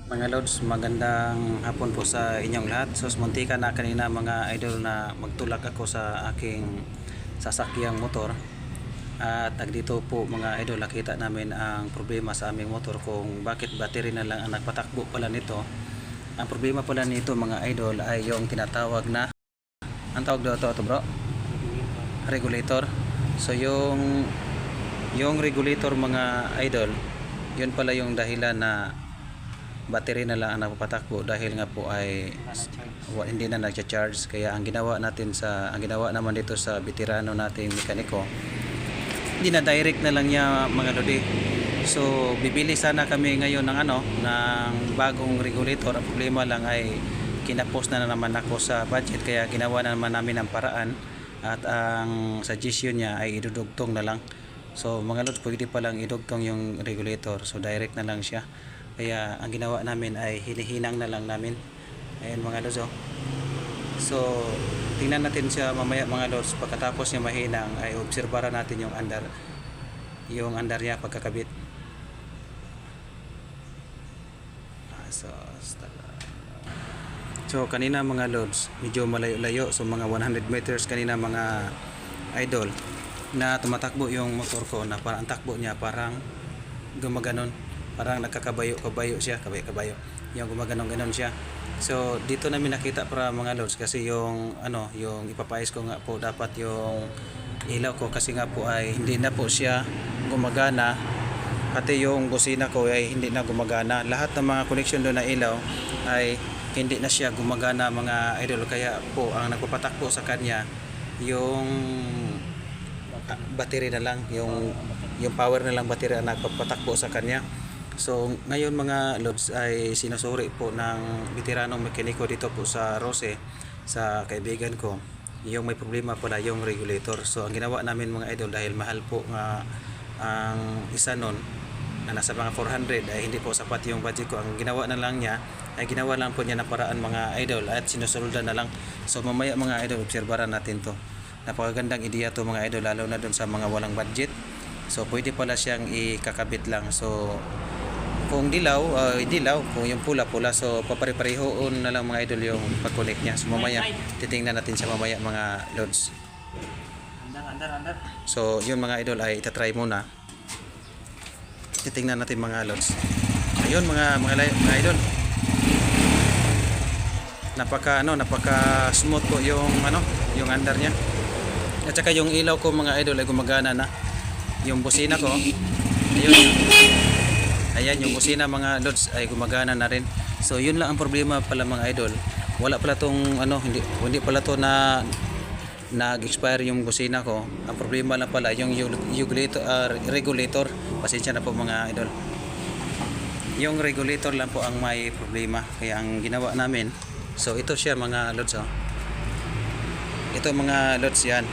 Mga Lods, magandang hapon po sa inyong lahat. So, muntikan na kanina mga idol na magtulak ako sa aking sasakyang motor. At dito po mga idol, nakita namin ang problema sa aming motor kung bakit battery na lang ang nagpatakbo pala nito. Ang problema pala nito mga idol ay yung tinatawag na, ang tawag dito ito bro? Regulator. So yung regulator mga idol, yun pala yung dahilan na battery na lang ang napapatakbo dahil nga po ay hindi na nagcha-charge. Kaya ang ginawa naman dito sa veterano nating mekaniko, hindi na direct na lang niya mga lodi. So bibili sana kami ngayon ng bagong regulator. Ang problema lang ay kinapos na naman ako sa budget, kaya ginawa na naman namin ang paraan at ang suggestion niya ay idudugtong na lang. So mga lods, pwede pa lang idugtong yung regulator, so direct na lang siya. Kaya ang ginawa namin ay hinihinang na lang namin. Ayan mga lods, oh. So tingnan natin siya mamaya mga lods. Pagkatapos niya mahinang ay obserbaran natin yung andar niya pagkakabit. So kanina mga lods, medyo malayo-layo, so mga 100 meters kanina mga idol, na tumatakbo yung motor ko, na parang ang takbo niya parang gumaganon, parang nagkakabayo-kabayo siya, kabayo-kabayo, yung gumaganon-ganon siya. So dito namin nakita para mga lods, kasi yung ipapais ko nga po dapat yung ilaw ko, kasi nga po ay hindi na po siya gumagana, pati yung busina ko ay hindi na gumagana. Lahat ng mga connection doon na ilaw ay hindi na siya gumagana mga idol. Kaya po ang nagpapatakbo sa kanya yung battery na lang, yung power na lang battery ang nagpapatakbo sa kanya. So ngayon mga lods ay sinusuri po ng veteranong mekaniko dito po sa Rose, sa kaibigan ko, yung may problema pala yung regulator. So ang ginawa namin mga idol, dahil mahal po nga ang isa nun na nasa mga 400 ay hindi po sapat yung budget ko. Ang ginawa na lang niya ay ginawa lang po niya na paraan mga idol, at sinusuldan na lang. So mamaya mga idol, obserbaran natin to. Napakagandang ideya to mga idol, lalo na dun sa mga walang budget. So pwede pala siyang ikakabit lang. So kung dilaw, kung yung pula-pula, so papare-parehoon na lang mga idol yung pag-connect niya. So mamaya titingnan natin siya mamaya mga lods. Andar. So yun mga idol ay itatry muna. Titingnan natin mga lods. Ayun mga idol. Napaka smooth po yung andar niya. At saka yung ilaw ko mga idol ay gumagana na. Yung busina ko, ayan yung busina mga lods ay gumagana na rin. So yun lang ang problema pala mga idol. Wala pala tong hindi pala to na nag-expire yung busina ko. Ang problema lang pala yung regulator. Pasensya na po mga idol. Yung regulator lang po ang may problema. Kaya ang ginawa namin, so ito siya mga lods, oh. Ito mga lods yan.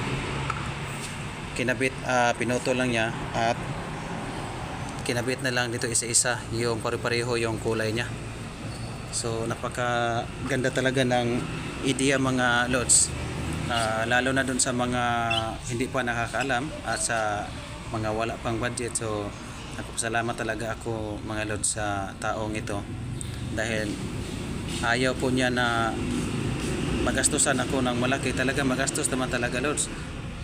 Kinabit, pinuto lang niya at kinabit na lang dito isa-isa yung pare-pareho yung kulay niya. So napaka ganda talaga ng ideya mga lods. Lalo na dun sa mga hindi pa nakakaalam at sa mga wala pang budget. So nagpapasalamat talaga ako mga lods sa taong ito, dahil ayaw po niya na magastusan ako ng malaki. Talaga magastos naman talaga lods,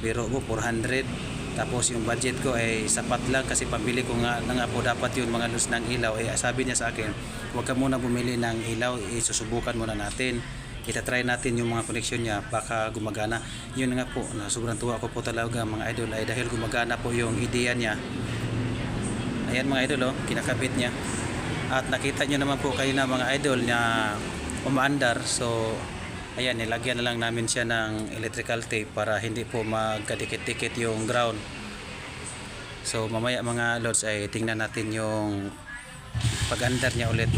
pero po 400, tapos yung budget ko ay sapat lang kasi pambili ko nga po dapat yun mga lods ng ilaw. Sabi niya sa akin, huwag ka muna bumili ng ilaw, isusubukan muna natin, itatry natin yung mga connection niya, baka gumagana. Yun nga po, na sobrang tuwa ko po talaga mga idol, ay dahil gumagana po yung ideya niya. Ayan mga idol, oh, kinakabit niya. At nakita niyo naman po kayo na mga idol na umaandar. So ayan, nilagyan na lang namin siya ng electrical tape para hindi po magkadikit-dikit yung ground. So mamaya mga lods ay tingnan natin yung pag-andar niya ulit.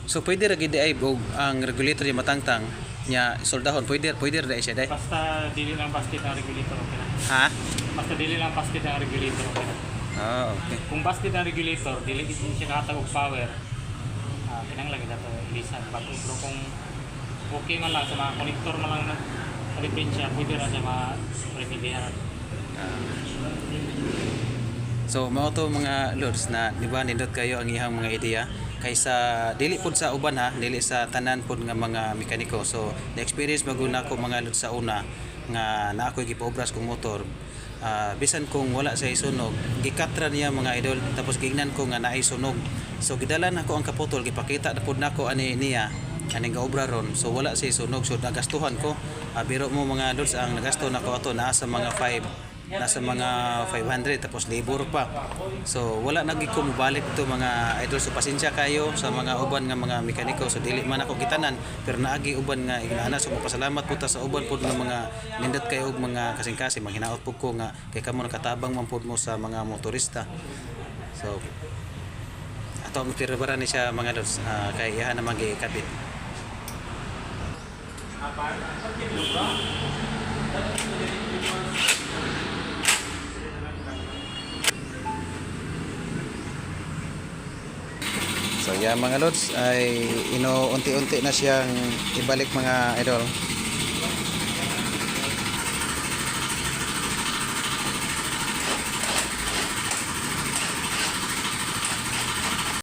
So pwede ra gid ay ang regulator niya matangtang nya soldahon, pwede ra siya dai. Basta dili lang basket ang regulator, okay na. Ha? Basta dili lang basket ang regulator, okay na. Okay. Kung basket ang regulator, dili din siya nakatag og power. Kinanglan kita to ilisan bago, pero kung okay man lang sa mga connector man lang na Pilipin siya, pwede ra siya ma-remedihan. So mao to mga lods na di ba nindot kayo ang iyang mga ideya kaysa dili pud sa uban ha, dili sa tanan pud nga mga mekaniko. So the experience maguna ko mga lods sa una nga na ako'y gipaobras kong motor. Bisan kung wala sa isunog, gikatra niya mga idol tapos gignan ko nga naay sunog. So gidalan ako ang kaputol, gipakita na pud nako ani niya kaning gaobra ron. So wala siya sunog, so nagastuhan ko. Biro mo mga lods ang nagasto nako ato naa sa mga 500 tapos labor pa. So wala nagi ko mobalik to mga idol. So pasensya kayo sa mga uban nga mga mekaniko. So dili man ako gitanan pero naagi uban nga ignaana. So pasalamat po ta sa uban pud nga mga nindot kayo og mga kasing-kasing manghinaot pud ko nga kay kamo nakatabang man pud mo sa mga motorista. So ato ang tirabaran ni siya mga lods kay iya na magikabit. So yan mga lods ay unti-unti na siyang ibalik mga idol.